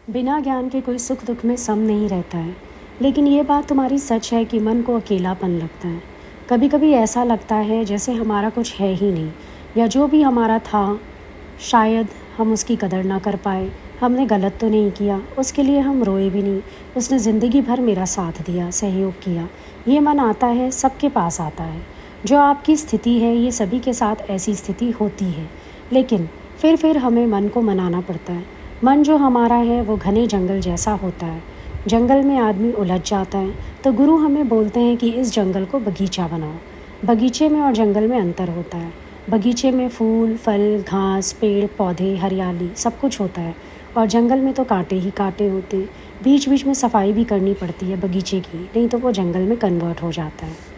बिना ज्ञान के कोई सुख दुख में सम नहीं रहता है। लेकिन ये बात तुम्हारी सच है कि मन को अकेलापन लगता है। कभी कभी ऐसा लगता है जैसे हमारा कुछ है ही नहीं, या जो भी हमारा था शायद हम उसकी कदर ना कर पाए। हमने गलत तो नहीं किया, उसके लिए हम रोए भी नहीं। उसने ज़िंदगी भर मेरा साथ दिया, सहयोग किया। ये मन आता है, सबके पास आता है। जो आपकी स्थिति है ये सभी के साथ ऐसी स्थिति होती है। लेकिन फिर हमें मन को मनाना पड़ता है। मन जो हमारा है वो घने जंगल जैसा होता है। जंगल में आदमी उलझ जाता है तो गुरु हमें बोलते हैं कि इस जंगल को बगीचा बनाओ। बगीचे में और जंगल में अंतर होता है। बगीचे में फूल, फल, घास, पेड़ पौधे, हरियाली सब कुछ होता है, और जंगल में तो कांटे ही कांटे होते हैं। बीच बीच में सफाई भी करनी पड़ती है बगीचे की, नहीं तो वो जंगल में कन्वर्ट हो जाता है।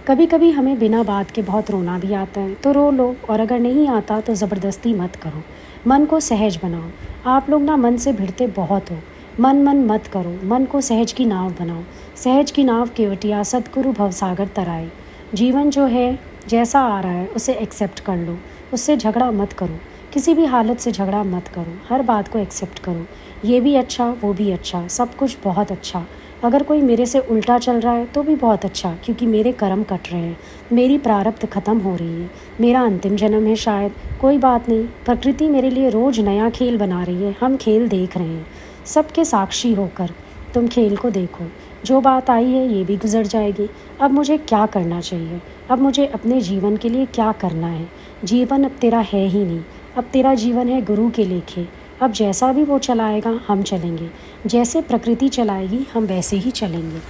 कभी कभी हमें बिना बात के बहुत रोना भी आता है तो रो लो, और अगर नहीं आता तो ज़बरदस्ती मत करो। मन को सहज बनाओ। आप लोग ना मन से भिड़ते बहुत हो। मन मन मत करो, मन को सहज की नाव बनाओ। सहज की नाव केवटिया सतगुरु भवसागर तराए। जीवन जो है जैसा आ रहा है उसे एक्सेप्ट कर लो, उससे झगड़ा मत करो। किसी भी हालत से झगड़ा मत करो, हर बात को एक्सेप्ट करो। ये भी अच्छा, वो भी अच्छा, सब कुछ बहुत अच्छा। अगर कोई मेरे से उल्टा चल रहा है तो भी बहुत अच्छा, क्योंकि मेरे कर्म कट रहे हैं, मेरी प्रारब्ध ख़त्म हो रही है, मेरा अंतिम जन्म है शायद। कोई बात नहीं, प्रकृति मेरे लिए रोज़ नया खेल बना रही है, हम खेल देख रहे हैं। सबके साक्षी होकर तुम खेल को देखो। जो बात आई है ये भी गुजर जाएगी। अब मुझे क्या करना चाहिए? अब मुझे अपने जीवन के लिए क्या करना है? जीवन अब तेरा है ही नहीं, अब तेरा जीवन है गुरु के लेखे। अब जैसा भी वो चलाएगा हम चलेंगे, जैसे प्रकृति चलाएगी हम वैसे ही चलेंगे।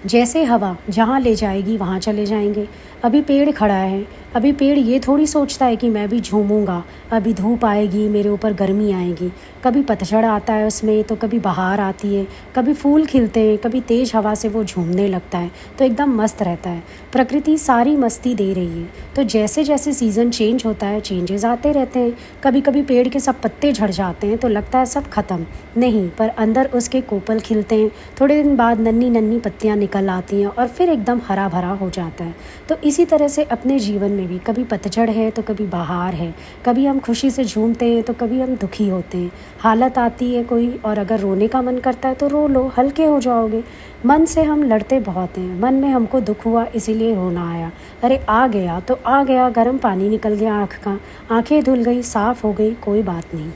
जैसे हवा जहाँ ले जाएगी वहाँ चले जाएंगे। अभी पेड़ खड़ा है, अभी पेड़ ये थोड़ी सोचता है कि मैं भी झूमूंगा। अभी धूप आएगी, मेरे ऊपर गर्मी आएगी। कभी पतझड़ आता है उसमें, तो कभी बहार आती है, कभी फूल खिलते हैं, कभी तेज़ हवा से वो झूमने लगता है तो एकदम मस्त रहता है। प्रकृति सारी मस्ती दे रही है। तो जैसे जैसे सीज़न चेंज होता है चेंजेस आते रहते हैं। कभी कभी पेड़ के सब पत्ते झड़ जाते हैं तो लगता है सब ख़त्म, नहीं, पर अंदर उसके कोपल खिलते हैं। थोड़े दिन बाद नन्ही नन्ही पत्तियाँ निकल आती हैं और फिर एकदम हरा भरा हो जाता है। तो इसी तरह से अपने जीवन में भी कभी पतझड़ है तो कभी बहार है, कभी हम खुशी से झूमते हैं तो कभी हम दुखी होते हैं। हालत आती है कोई, और अगर रोने का मन करता है तो रो लो, हल्के हो जाओगे। मन से हम लड़ते बहुत हैं। मन में हमको दुख हुआ इसीलिए रोना आया, अरे आ गया तो आ गया, गर्म पानी निकल गया आँख का, आँखें धुल गई, साफ़ हो गई, कोई बात नहीं।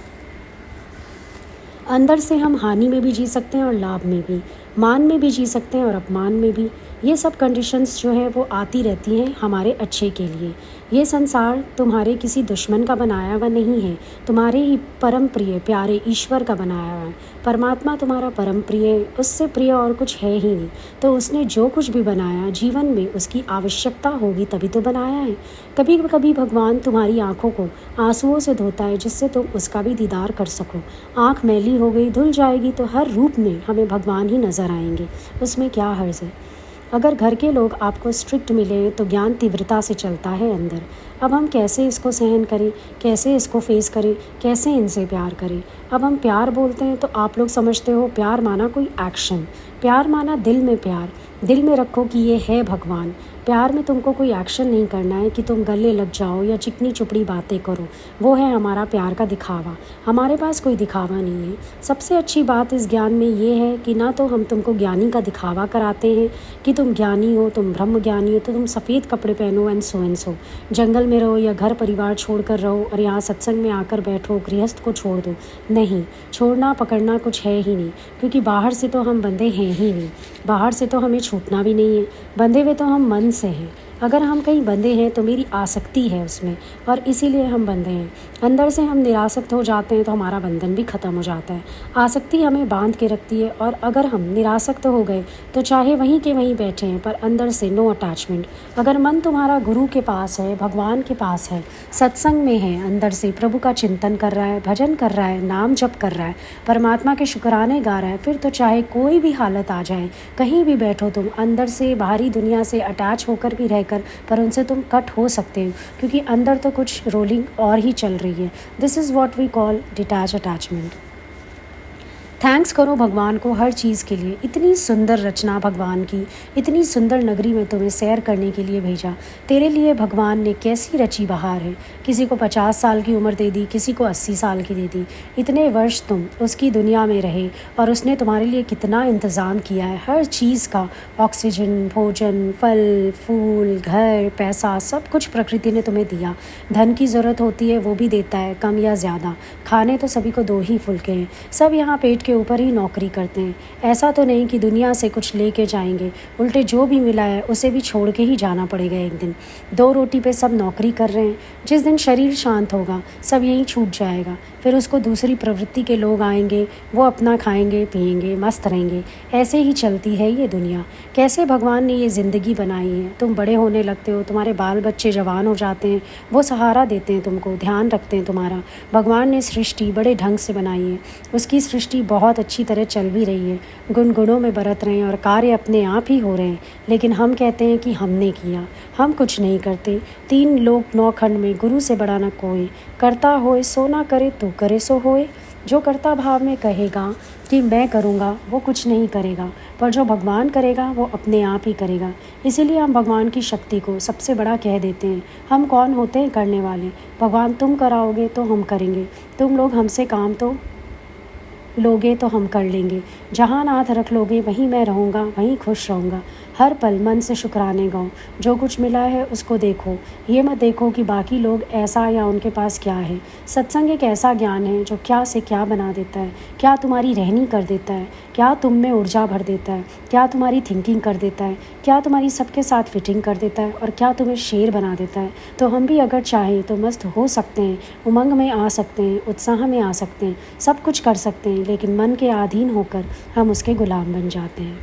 अंदर से हम हानि में भी जी सकते हैं और लाभ में भी, मान में भी जी सकते हैं और अपमान में भी। ये सब कंडीशंस जो है वो आती रहती हैं हमारे अच्छे के लिए। ये संसार तुम्हारे किसी दुश्मन का बनाया हुआ नहीं है, तुम्हारे ही परम प्रिय प्यारे ईश्वर का बनाया हुआ है। परमात्मा तुम्हारा परम प्रिय है, उससे प्रिय और कुछ है ही नहीं। तो उसने जो कुछ भी बनाया जीवन में उसकी आवश्यकता होगी तभी तो बनाया है। कभी कभी भगवान तुम्हारी आँखों को आंसुओं से धोता है जिससे तुम उसका भी दीदार कर सको। आँख मैली हो गई, धुल जाएगी तो हर रूप में हमें भगवान ही नज़र आएंगे, उसमें क्या हर्ज है। अगर घर के लोग आपको स्ट्रिक्ट मिले तो ज्ञान तीव्रता से चलता है अंदर। अब हम कैसे इसको सहन करें, कैसे इसको फेस करें, कैसे इनसे प्यार करें। अब हम प्यार बोलते हैं तो आप लोग समझते हो प्यार माना कोई एक्शन। प्यार माना दिल में प्यार, दिल में रखो कि ये है भगवान। प्यार में तुमको कोई एक्शन नहीं करना है कि तुम गले लग जाओ या चिकनी चुपड़ी बातें करो, वो है हमारा प्यार का दिखावा। हमारे पास कोई दिखावा नहीं है। सबसे अच्छी बात इस ज्ञान में ये है कि ना तो हम तुमको ज्ञानी का दिखावा कराते हैं कि तुम ज्ञानी हो, तुम ब्रह्म ज्ञानी हो तो तुम सफ़ेद कपड़े पहनो एंड सो जंगल में रहो या घर परिवार छोड़ कर रहो और यहाँ सत्संग में आकर बैठो, गृहस्थ को छोड़ दो। नहीं, छोड़ना पकड़ना कुछ है ही नहीं, क्योंकि बाहर से तो हम बंधे हैं ही नहीं, बाहर से तो हमें छूटना भी नहीं है। बंधे हुए तो हम मन से हैं। अगर हम कहीं बंधे हैं तो मेरी आसक्ति है उसमें, और इसीलिए हम बंधे हैं। अंदर से हम निरासक्त हो जाते हैं तो हमारा बंधन भी ख़त्म हो जाता है। आसक्ति हमें बांध के रखती है, और अगर हम निरासक्त हो गए तो चाहे वहीं के वहीं बैठे हैं पर अंदर से नो अटैचमेंट। अगर मन तुम्हारा गुरु के पास है, भगवान के पास है, सत्संग में है, अंदर से प्रभु का चिंतन कर रहा है, भजन कर रहा है, नाम जप कर रहा है, परमात्मा के शुक्राने गा रहा है, फिर तो चाहे कोई भी हालत आ जाए, कहीं भी बैठो तुम, अंदर से बाहरी दुनिया से अटैच होकर भी रहकर पर उनसे तुम कट हो सकते हो, क्योंकि अंदर तो कुछ रोलिंग और ही चल रही है। This is what we call detach attachment. Thanks करो भगवान को हर चीज़ के लिए। इतनी सुंदर रचना भगवान की, इतनी सुंदर नगरी में तुम्हें सैर करने के लिए भेजा। तेरे लिए भगवान ने कैसी रची बहार है। किसी को 50 साल की उम्र दे दी, किसी को 80 साल की दे दी। इतने वर्ष तुम उसकी दुनिया में रहे और उसने तुम्हारे लिए कितना इंतज़ाम किया है। हर चीज़ का, ऑक्सीजन, भोजन, फल फूल, घर, पैसा, सब कुछ प्रकृति ने तुम्हें दिया। धन की ज़रूरत होती है वो भी देता है, कम या ज़्यादा। खाने तो सभी को 2 ही फुलके हैं। सब यहाँ पेट के ऊपर ही नौकरी करते हैं। ऐसा तो नहीं कि दुनिया से कुछ लेके जाएंगे, उल्टे जो भी मिला है उसे भी छोड़ के ही जाना पड़ेगा एक दिन। 2 रोटी पे सब नौकरी कर रहे हैं। जिस दिन शरीर शांत होगा सब यहीं छूट जाएगा। फिर उसको दूसरी प्रवृत्ति के लोग आएंगे, वो अपना खाएंगे पिएंगे, मस्त रहेंगे। ऐसे ही चलती है ये दुनिया। कैसे भगवान ने ये ज़िंदगी बनाई है। तुम बड़े होने लगते हो, तुम्हारे बाल बच्चे जवान हो जाते हैं, वो सहारा देते हैं तुमको, ध्यान रखते हैं तुम्हारा। भगवान ने सृष्टि बड़े ढंग से बनाई है। उसकी सृष्टि बहुत अच्छी तरह चल भी रही है। गुण गुणों में बरत रहे हैं और कार्य अपने आप ही हो रहे हैं। लेकिन हम कहते हैं कि हमने किया। हम कुछ नहीं करते। 3 लोक 9 खंड में गुरु से बड़ा न कोई। करता होए सो ना करे, तू करे सो होए। जो कर्ता भाव में कहेगा कि मैं करूँगा, वो कुछ नहीं करेगा, पर जो भगवान करेगा वो अपने आप ही करेगा। इसीलिए हम भगवान की शक्ति को सबसे बड़ा कह देते हैं। हम कौन होते हैं करने वाले। भगवान तुम कराओगे तो हम करेंगे, तुम लोग हमसे काम तो लोगे तो हम कर लेंगे। जहाँ नाथ रख लोगे वहीं मैं रहूँगा, वहीं खुश रहूँगा। हर पल मन से शुक्राने गाओ। जो कुछ मिला है उसको देखो, ये मत देखो कि बाकी लोग ऐसा या उनके पास क्या है। सत्संग एक ऐसा ज्ञान है जो क्या से क्या बना देता है, क्या तुम्हारी रहनी कर देता है, क्या तुम में ऊर्जा भर देता है, क्या तुम्हारी थिंकिंग कर देता है, क्या तुम्हारी सबके साथ फिटिंग कर देता है और क्या तुम्हें शेर बना देता है। तो हम भी अगर चाहें तो मस्त हो सकते हैं, उमंग में आ सकते हैं, उत्साह में आ सकते हैं, सब कुछ कर सकते हैं, लेकिन मन के अधीन होकर हम उसके गुलाम बन जाते हैं।